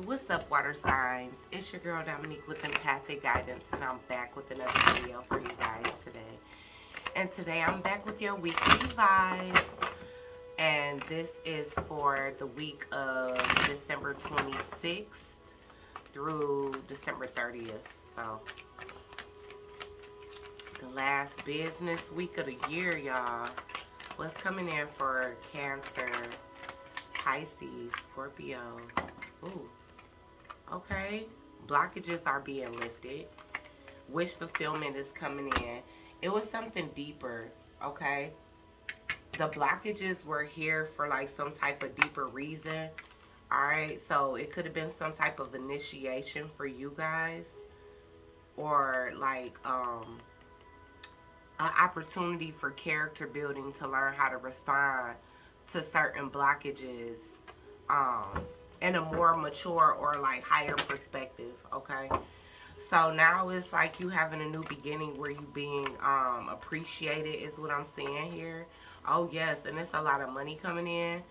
What's up, water signs? It's your girl Dominique with Empathic Guidance, and I'm back with another video for you guys today. And today I'm back with your weekly vibes, and this is for the week of December 26th through December 30th. So, the last business week of the year, y'all. What's coming in for Cancer, Pisces, Scorpio? Ooh. Okay, blockages are being lifted. Wish fulfillment is coming in. It was something deeper, okay? The blockages were here for like some type of deeper reason. Alright, so it could have been some type of initiation for you guys. Or like an opportunity for character building to learn how to respond to certain blockages. In a more mature or like higher perspective, okay? So now it's like you having a new beginning where you being appreciated is what I'm seeing here. Oh yes, and it's a lot of money coming in.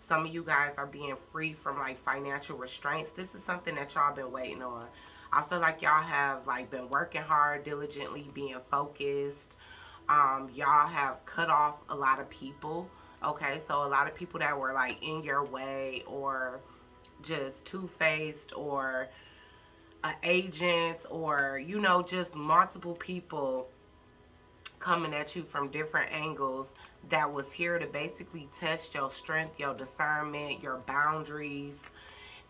Some of you guys are being free from like financial restraints. This is something that y'all been waiting on. I feel like y'all have like been working hard, diligently being focused. Y'all have cut off a lot of people. Okay, so a lot of people that were like in your way or just two-faced or an agent or, you know, just multiple people coming at you from different angles that was here to basically test your strength, your discernment, your boundaries.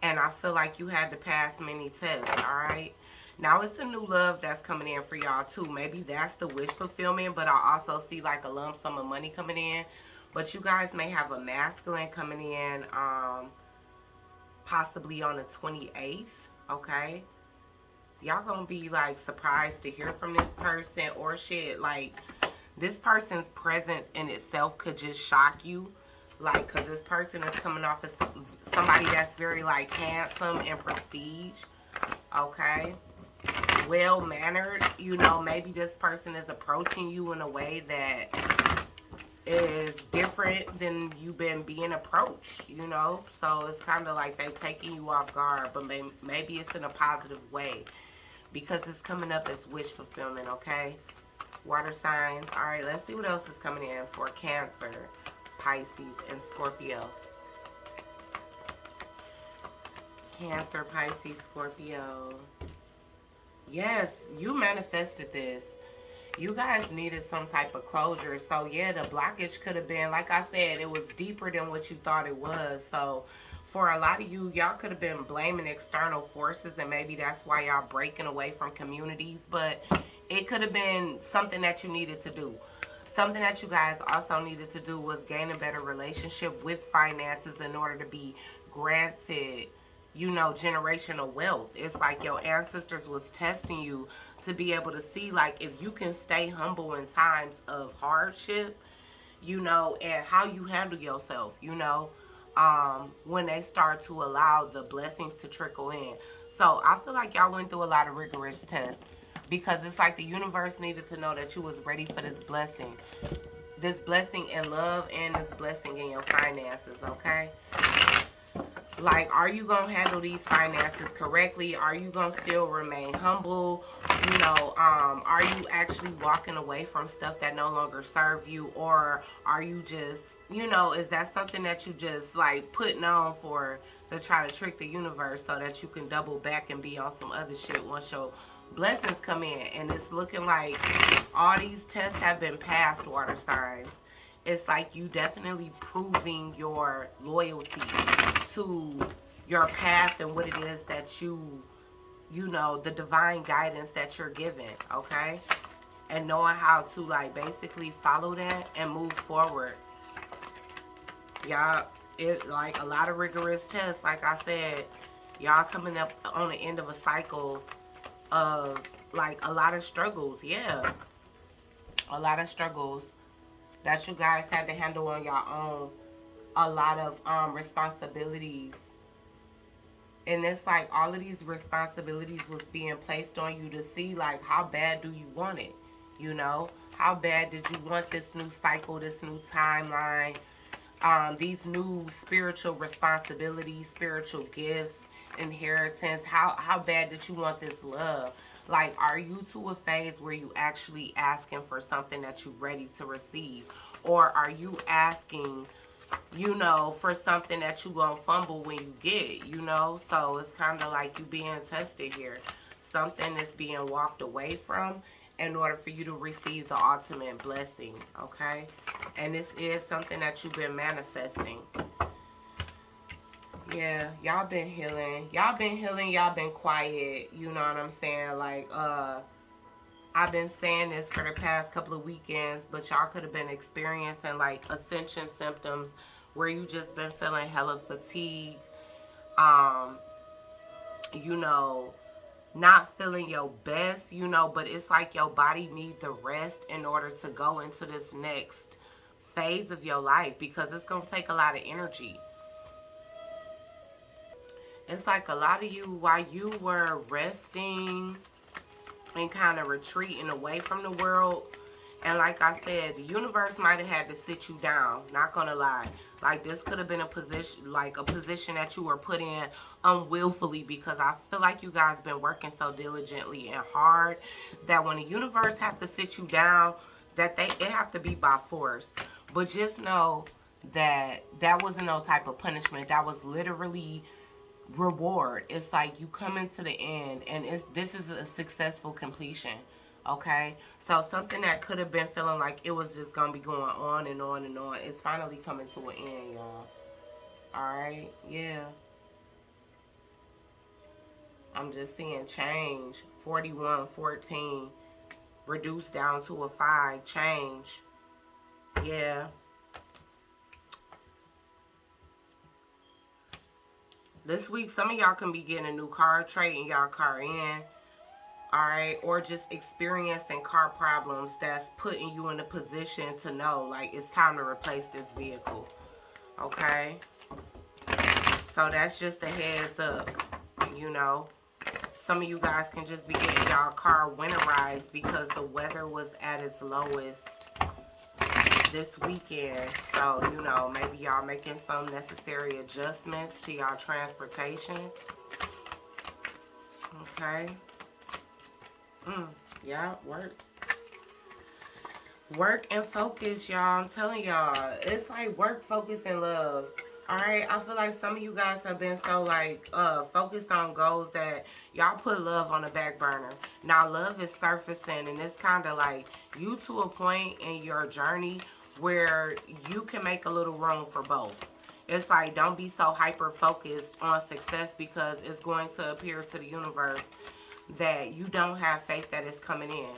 And I feel like you had to pass many tests, all right? Now it's a new love that's coming in for y'all too. Maybe that's the wish fulfillment, but I also see like a lump sum of money coming in. But you guys may have a masculine coming in, possibly on the 28th, okay? Y'all gonna be like surprised to hear from this person or shit. Like, this person's presence in itself could just shock you. Like, because this person is coming off as somebody that's very like handsome and prestige, okay? Well mannered, you know, maybe this person is approaching you in a way that is different than you've been being approached, you know? So it's kind of like they taking you off guard, but maybe it's in a positive way because it's coming up as wish fulfillment, okay? Water signs. All right, let's see what else is coming in for Cancer, Pisces, and Scorpio. Cancer, Pisces, Scorpio. Yes, you manifested this. You guys needed some type of closure. So yeah, the blockage could have been, like I said, it was deeper than what you thought it was. So for a lot of you, y'all could have been blaming external forces, and maybe that's why y'all breaking away from communities. But it could have been something that you needed to do. Something that you guys also needed to do was gain a better relationship with finances in order to be granted, you know, generational wealth. It's like your ancestors was testing you to be able to see, like, if you can stay humble in times of hardship, you know, and how you handle yourself, you know, when they start to allow the blessings to trickle in. So I feel like y'all went through a lot of rigorous tests because it's like the universe needed to know that you was ready for this blessing in love and this blessing in your finances, okay? Like, are you going to handle these finances correctly? Are you going to still remain humble? You know, are you actually walking away from stuff that no longer serve you? Or are you just, you know, is that something that you just, like, putting on for to try to trick the universe so that you can double back and be on some other shit once your blessings come in? And it's looking like all these tests have been passed, water signs. It's like you definitely proving your loyalty to your path and what it is that you know, the divine guidance that you're given, okay? And knowing how to, like, basically follow that and move forward. Y'all, it like a lot of rigorous tests, like I said. Y'all coming up on the end of a cycle of, like, a lot of struggles, yeah. A lot of struggles that you guys had to handle on your own. A lot of responsibilities. And it's like all of these responsibilities was being placed on you to see, like, how bad do you want it? You know? How bad did you want this new cycle, this new timeline, these new spiritual responsibilities, spiritual gifts, inheritance? How bad did you want this love? Like, are you to a phase where you actually asking for something that you're ready to receive? Or are you asking, for something that you gonna fumble when you get, So it's kind of like you being tested here. Something is being walked away from in order for you to receive the ultimate blessing, okay? And this is something that you've been manifesting. Yeah, y'all been healing. Y'all been quiet. You know what I'm saying? Like, I've been saying this for the past couple of weekends, but y'all could have been experiencing like ascension symptoms where you just been feeling hella fatigue. Um, you know, not feeling your best, but it's like your body needs the rest in order to go into this next phase of your life because it's going to take a lot of energy. It's like a lot of you, while you were resting and kind of retreating away from the world, and like I said, the universe might have had to sit you down, not gonna lie. Like, this could have been a position that you were put in unwillfully, because I feel like you guys been working so diligently and hard that when the universe have to sit you down, that it have to be by force. But just know that that wasn't no type of punishment. That was literally reward. It's like you come into the end, and this is a successful completion. Okay, so something that could have been feeling like it was just gonna be going on and on and on, it's finally coming to an end, y'all. All right, yeah. I'm just seeing change. 4114 reduced down to a 5. Change. Yeah. This week, some of y'all can be getting a new car, trading y'all car in. Alright, or just experiencing car problems that's putting you in a position to know, like, it's time to replace this vehicle. Okay? So that's just a heads up, Some of you guys can just be getting y'all car winterized because the weather was at its lowest this weekend. So, maybe y'all making some necessary adjustments to y'all transportation. Okay? Yeah, work and focus, y'all. I'm telling y'all, it's like work, focus, and love. All right, I feel like some of you guys have been so like focused on goals that y'all put love on the back burner. Now love is surfacing, and it's kind of like you to a point in your journey where you can make a little room for both. It's like, don't be so hyper focused on success, because it's going to appear to the universe that you don't have faith that it's coming in.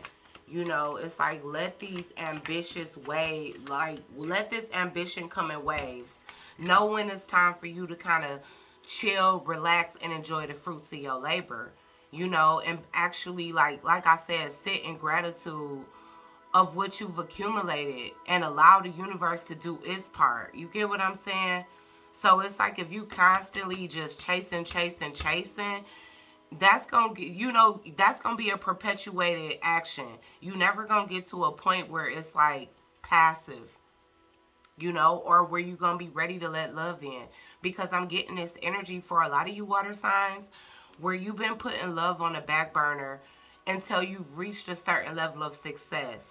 It's like, let these ambitious let this ambition come in waves. Know when it's time for you to kind of chill, relax, and enjoy the fruits of your labor. And actually, like I said, sit in gratitude of what you've accumulated and allow the universe to do its part. You get what I'm saying? So it's like, if you constantly just chasing, that's gonna get, that's gonna be a perpetuated action. You never gonna get to a point where it's like passive, or where you gonna be ready to let love in. Because I'm getting this energy for a lot of you water signs where you've been putting love on the back burner until you've reached a certain level of success.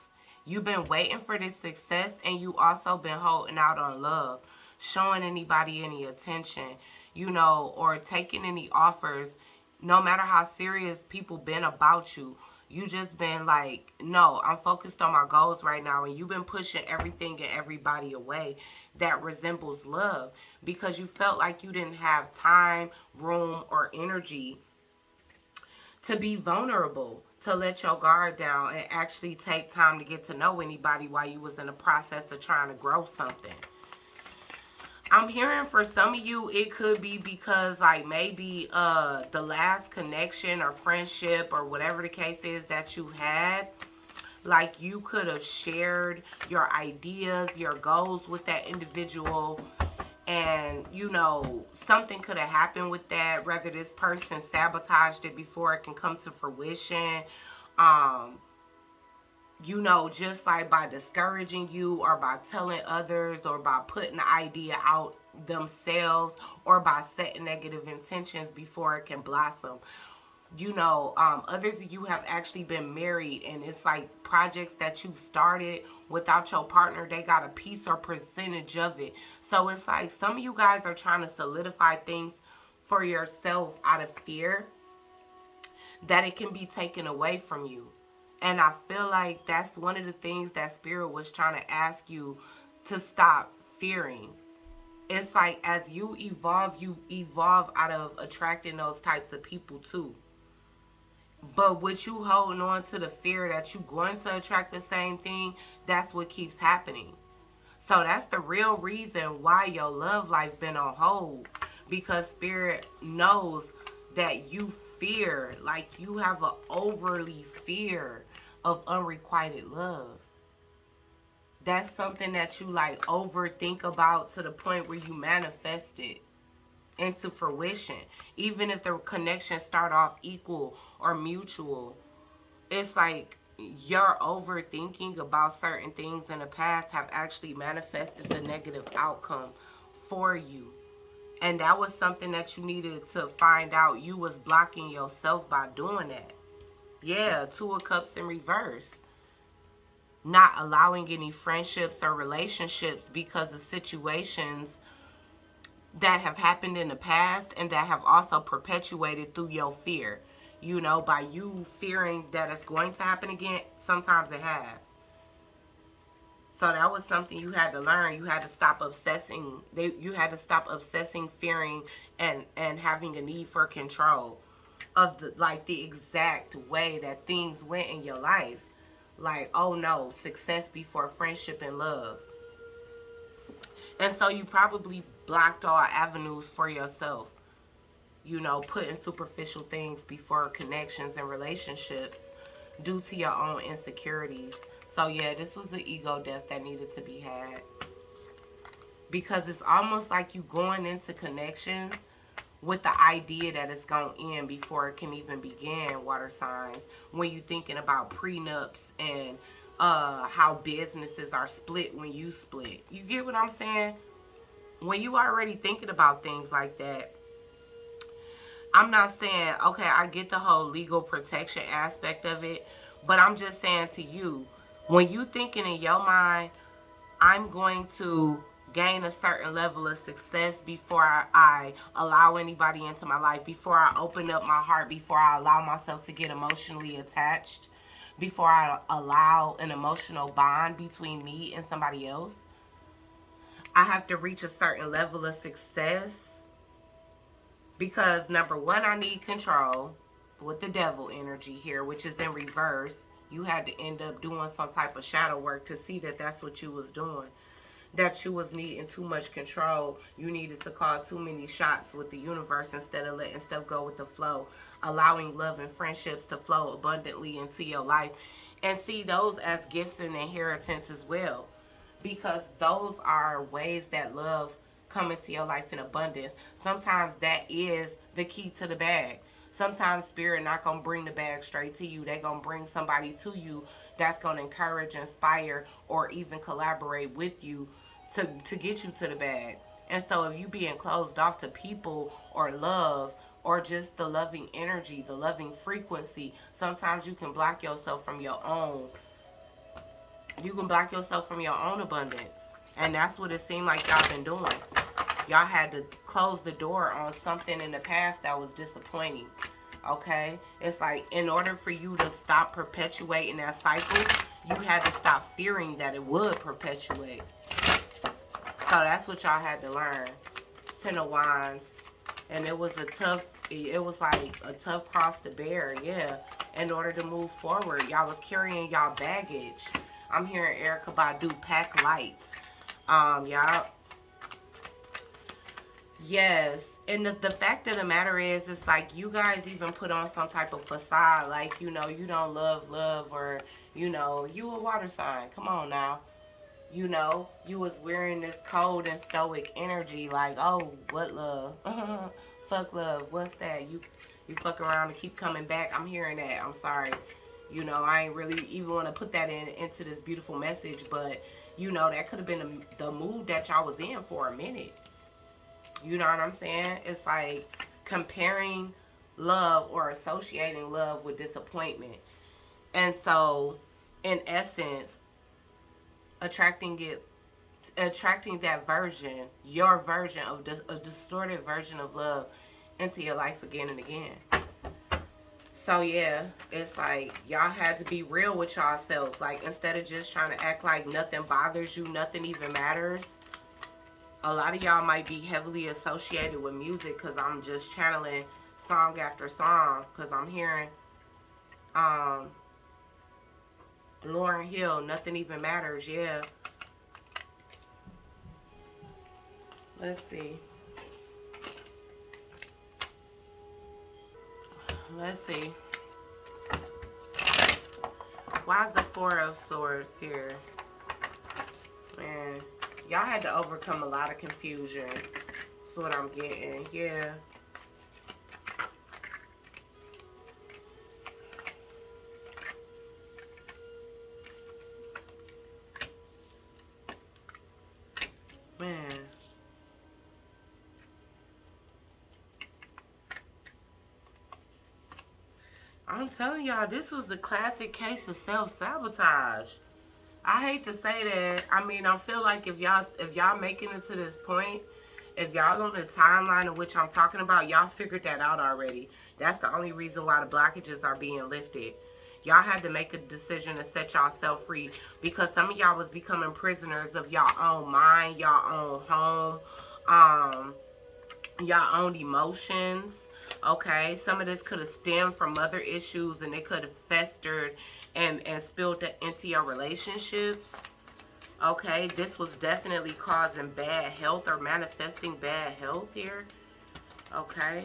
You've been waiting for this success, and you also been holding out on love, showing anybody any attention, or taking any offers. No matter how serious people been about you, you just been like, no, I'm focused on my goals right now. And you've been pushing everything and everybody away that resembles love, because you felt like you didn't have time, room, or energy to be vulnerable, to let your guard down and actually take time to get to know anybody while you was in the process of trying to grow something. I'm hearing for some of you, it could be because, like, maybe the last connection or friendship or whatever the case is that you had, like, you could have shared your ideas, your goals with that individual, and, something could have happened with that. Whether this person sabotaged it before it can come to fruition, just like by discouraging you, or by telling others, or by putting the idea out themselves or by setting negative intentions before it can blossom. You know, others of you have actually been married, and it's like projects that you started without your partner, they got a piece or percentage of it. So it's like some of you guys are trying to solidify things for yourself out of fear that it can be taken away from you. And I feel like that's one of the things that Spirit was trying to ask you to stop fearing. It's like as you evolve out of attracting those types of people too. But with you holding on to the fear that you're going to attract the same thing, that's what keeps happening. So that's the real reason why your love life been on hold. Because Spirit knows that you fear, like you have an overly fear of unrequited love. That's something that you like overthink about to the point where you manifest it into fruition. Even if the connection start off equal or mutual, it's like your overthinking about certain things in the past have actually manifested the negative outcome for you. And that was something that you needed to find out. You was blocking yourself by doing that. Yeah, Two of Cups in reverse. Not allowing any friendships or relationships because of situations that have happened in the past and that have also perpetuated through your fear. You know, by you fearing that it's going to happen again, sometimes it has. So that was something you had to learn. You had to stop obsessing. You had to stop obsessing, fearing, and having a need for control of the exact way that things went in your life. Like, oh no, success before friendship and love. And so you probably blocked all avenues for yourself. You know, putting superficial things before connections and relationships due to your own insecurities. So yeah, this was the ego death that needed to be had. Because it's almost like you going into connections with the idea that it's going to end before it can even begin, water signs. When you thinking about prenups and how businesses are split when you split. You get what I'm saying? When you already thinking about things like that, I'm not saying, okay, I get the whole legal protection aspect of it, but I'm just saying to you, when you thinking in your mind, I'm going to gain a certain level of success before I allow anybody into my life, before I open up my heart, before I allow myself to get emotionally attached, before I allow an emotional bond between me and somebody else, I have to reach a certain level of success. Because number one, I need control with the devil energy here, which is in reverse. You had to end up doing some type of shadow work to see that that's what you was doing. That you was needing too much control. You needed to call too many shots with the universe instead of letting stuff go with the flow. Allowing love and friendships to flow abundantly into your life. And see those as gifts and inheritance as well. Because those are ways that love come into your life in abundance. Sometimes that is the key to the bag. Sometimes Spirit not going to bring the bag straight to you. They're going to bring somebody to you that's going to encourage, inspire, or even collaborate with you to get you to the bag. And so if you being closed off to people or love or just the loving energy, the loving frequency, sometimes you can block yourself from your own. You can block yourself from your own abundance. And that's what it seemed like y'all been doing. Y'all had to close the door on something in the past that was disappointing. Okay? It's like in order for you to stop perpetuating that cycle, you had to stop fearing that it would perpetuate. So that's what y'all had to learn. Ten of Wands. And it was like a tough cross to bear, yeah. In order to move forward. Y'all was carrying y'all baggage. I'm hearing Erykah Badu, pack lights. Y'all. Yes. And the fact of the matter is, it's like you guys even put on some type of facade. Like, you know, you don't love, or, you know, you a water sign. Come on now. You know, you was wearing this cold and stoic energy. Like, oh, what love? Fuck love. What's that? You fuck around and keep coming back. I'm hearing that. I'm sorry. You know, I ain't really even want to put that into this beautiful message. But, you know, that could have been the mood that y'all was in for a minute. You know what I'm saying? It's like comparing love or associating love with disappointment. And so, in essence, attracting it, attracting that version, your version of a distorted version of love into your life again and again. So yeah, it's like y'all had to be real with yourselves. Like, instead of just trying to act like nothing bothers you, nothing even matters. A lot of y'all might be heavily associated with music because I'm just channeling song after song because I'm hearing um Lauryn Hill, Nothing Even Matters. Yeah. Let's see. Let's see. Why is the Four of Swords here? Man, y'all had to overcome a lot of confusion. That's what I'm getting. Yeah. Man. I'm telling y'all, this was a classic case of self-sabotage. I hate to say that. I mean, I feel like if y'all making it to this point, if y'all on the timeline of which I'm talking about, y'all figured that out already. That's the only reason why the blockages are being lifted. Y'all had to make a decision to set y'all free because some of y'all was becoming prisoners of y'all own mind, y'all own home, y'all own emotions. Okay, some of this could have stemmed from other issues and it could have festered and spilled into your relationships. Okay, this was definitely causing bad health or manifesting bad health here. Okay.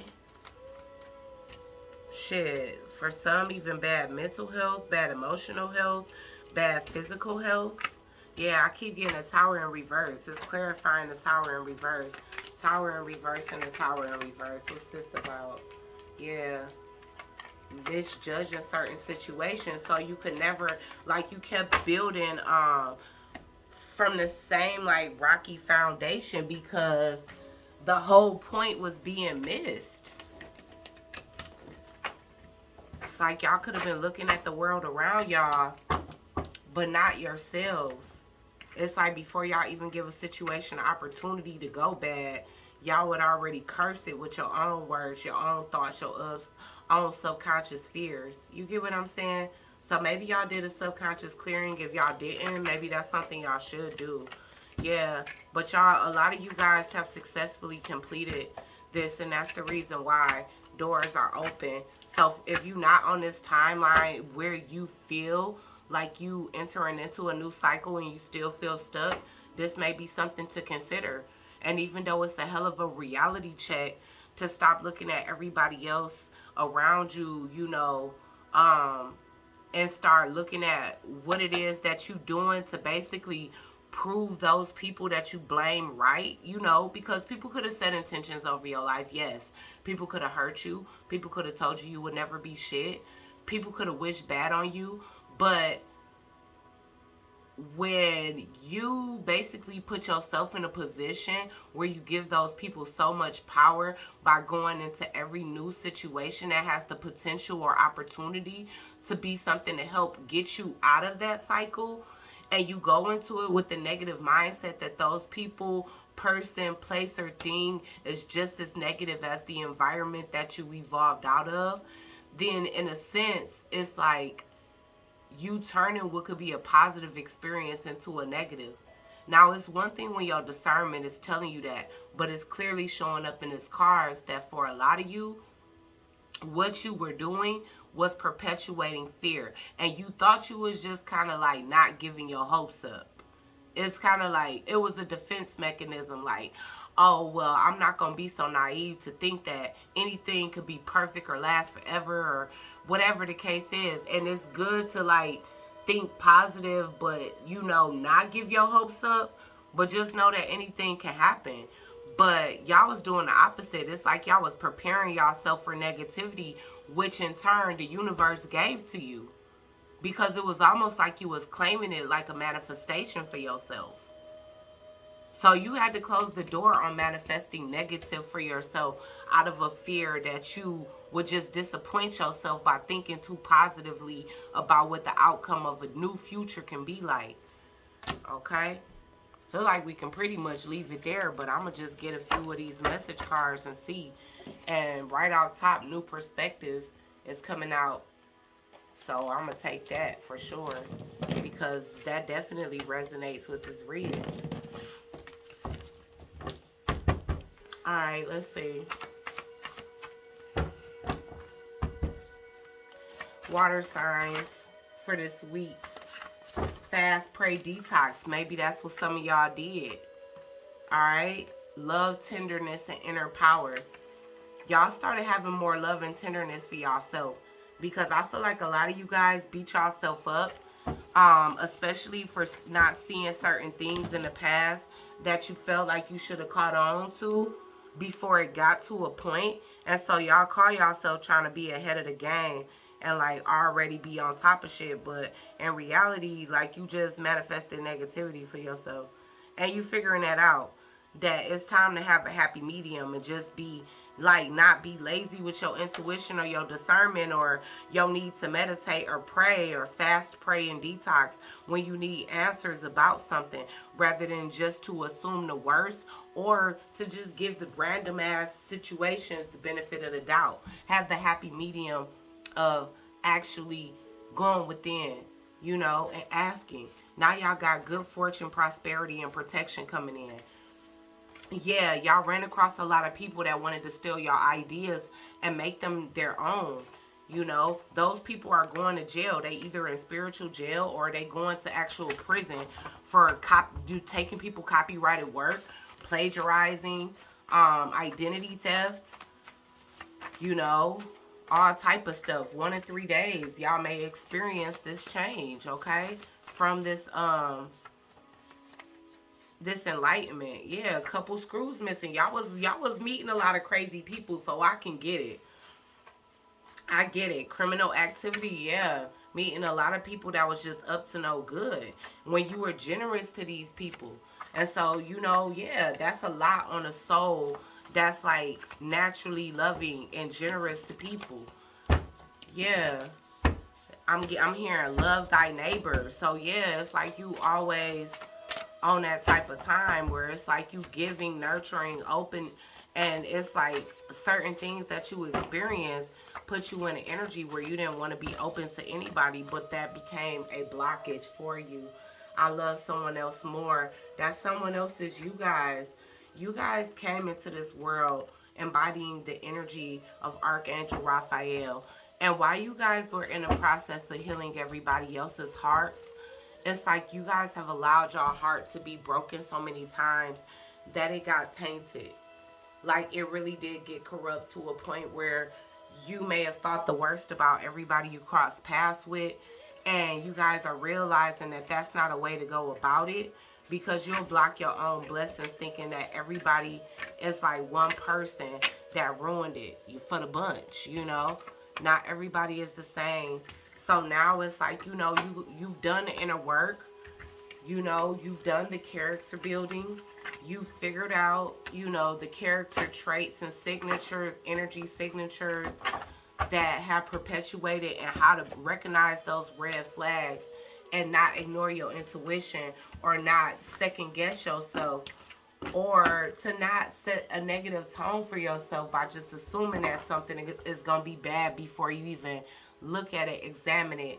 Shit. For some, even bad mental health, bad emotional health, bad physical health. Yeah, I keep getting a tower in reverse. It's clarifying the tower in reverse. Tower in reverse and the tower in reverse. What's this about? Yeah. This judging certain situations so you could never, like, you kept building from the same like rocky foundation because the whole point was being missed. It's like y'all could have been looking at the world around y'all but not yourselves. It's like before y'all even give a situation an opportunity to go bad, y'all would already curse it with your own words, your own thoughts, your own subconscious fears. You get what I'm saying? So maybe y'all did a subconscious clearing. If y'all didn't, maybe that's something y'all should do. Yeah, but y'all, a lot of you guys have successfully completed this, and that's the reason why doors are open. So if you're not on this timeline where you feel like you entering into a new cycle and you still feel stuck, this may be something to consider. And even though it's a hell of a reality check to stop looking at everybody else around you, you know, and start looking at what it is that you doing to basically prove those people that you blame right, you know, because people could have set intentions over your life. Yes, people could have hurt you. People could have told you you would never be shit. People could have wished bad on you. But when you basically put yourself in a position where you give those people so much power by going into every new situation that has the potential or opportunity to be something to help get you out of that cycle, and you go into it with the negative mindset that those people, person, place, or thing is just as negative as the environment that you evolved out of, then in a sense, it's like you turning what could be a positive experience into a negative. Now, it's one thing when your discernment is telling you that, but it's clearly showing up in its cards that for a lot of you, what you were doing was perpetuating fear. And you thought you was just kind of like not giving your hopes up. It's kind of like it was a defense mechanism, like, oh, well, I'm not going to be so naive to think that anything could be perfect or last forever or whatever the case is. And it's good to like think positive, but, you know, not give your hopes up, but just know that anything can happen. But y'all was doing the opposite. It's like y'all was preparing yourself for negativity, which in turn the universe gave to you, because it was almost like you was claiming it like a manifestation for yourself. So you had to close the door on manifesting negative for yourself out of a fear that you would just disappoint yourself by thinking too positively about what the outcome of a new future can be like. Okay? Feel like we can pretty much leave it there, but I'm going to just get a few of these message cards and see. And right out top, new perspective is coming out. So I'm going to take that for sure, because that definitely resonates with this reading. Alright, let's see. Water signs for this week. Fast, pray, detox. Maybe that's what some of y'all did. Alright? Love, tenderness, and inner power. Y'all started having more love and tenderness for y'allself. Because I feel like a lot of you guys beat y'allself up. Especially for not seeing certain things in the past that you felt like you should have caught on to before it got to a point. And so y'all call yourself trying to be ahead of the game and like already be on top of shit, but in reality, like, you just manifested negativity for yourself, and you figuring that out, that it's time to have a happy medium and just be like, not be lazy with your intuition or your discernment or your need to meditate or pray or fast, pray, and detox when you need answers about something, rather than just to assume the worst or to just give the random ass situations the benefit of the doubt. Have the happy medium of actually going within, you know, and asking. Now y'all got good fortune, prosperity, and protection coming in. Yeah, y'all ran across a lot of people that wanted to steal your ideas and make them their own. You know, those people are going to jail. They either in spiritual jail or they going to actual prison for taking people copyrighted work, plagiarizing, identity theft, you know, all type of stuff. 1 in 3 days, y'all may experience this change, okay, from this this enlightenment. Yeah, a couple screws missing. Y'all was meeting a lot of crazy people, so I can get it. I get it. Criminal activity, yeah. Meeting a lot of people that was just up to no good when you were generous to these people. And so, you know, yeah, that's a lot on a soul that's like naturally loving and generous to people. Yeah. I'm hearing love thy neighbor. So yeah, it's like you always on that type of time where it's like you giving, nurturing, open, and it's like certain things that you experience put you in an energy where you didn't want to be open to anybody, but that became a blockage for you. I love someone else more. That someone else is you guys. You guys came into this world embodying the energy of Archangel Raphael. And while you guys were in the process of healing everybody else's hearts, it's like you guys have allowed your heart to be broken so many times that it got tainted. Like, it really did get corrupt to a point where you may have thought the worst about everybody you crossed paths with. And you guys are realizing that that's not a way to go about it, because you'll block your own blessings thinking that everybody is like one person that ruined it for the bunch, you know. Not everybody is the same. So now it's like, you know, you've done the inner work. You know, you've done the character building. You've figured out, you know, the character traits and signatures, energy signatures that have perpetuated, and how to recognize those red flags and not ignore your intuition or not second guess yourself, or to not set a negative tone for yourself by just assuming that something is going to be bad before you even look at it, examine it,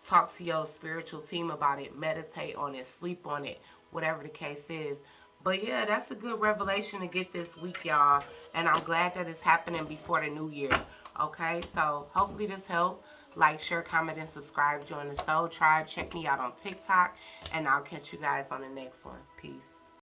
talk to your spiritual team about it, meditate on it, sleep on it, whatever the case is. But yeah, that's a good revelation to get this week, y'all. And I'm glad that it's happening before the new year. Okay, so hopefully this helped. Like, share, comment, and subscribe. Join the Soul Tribe. Check me out on TikTok. And I'll catch you guys on the next one. Peace.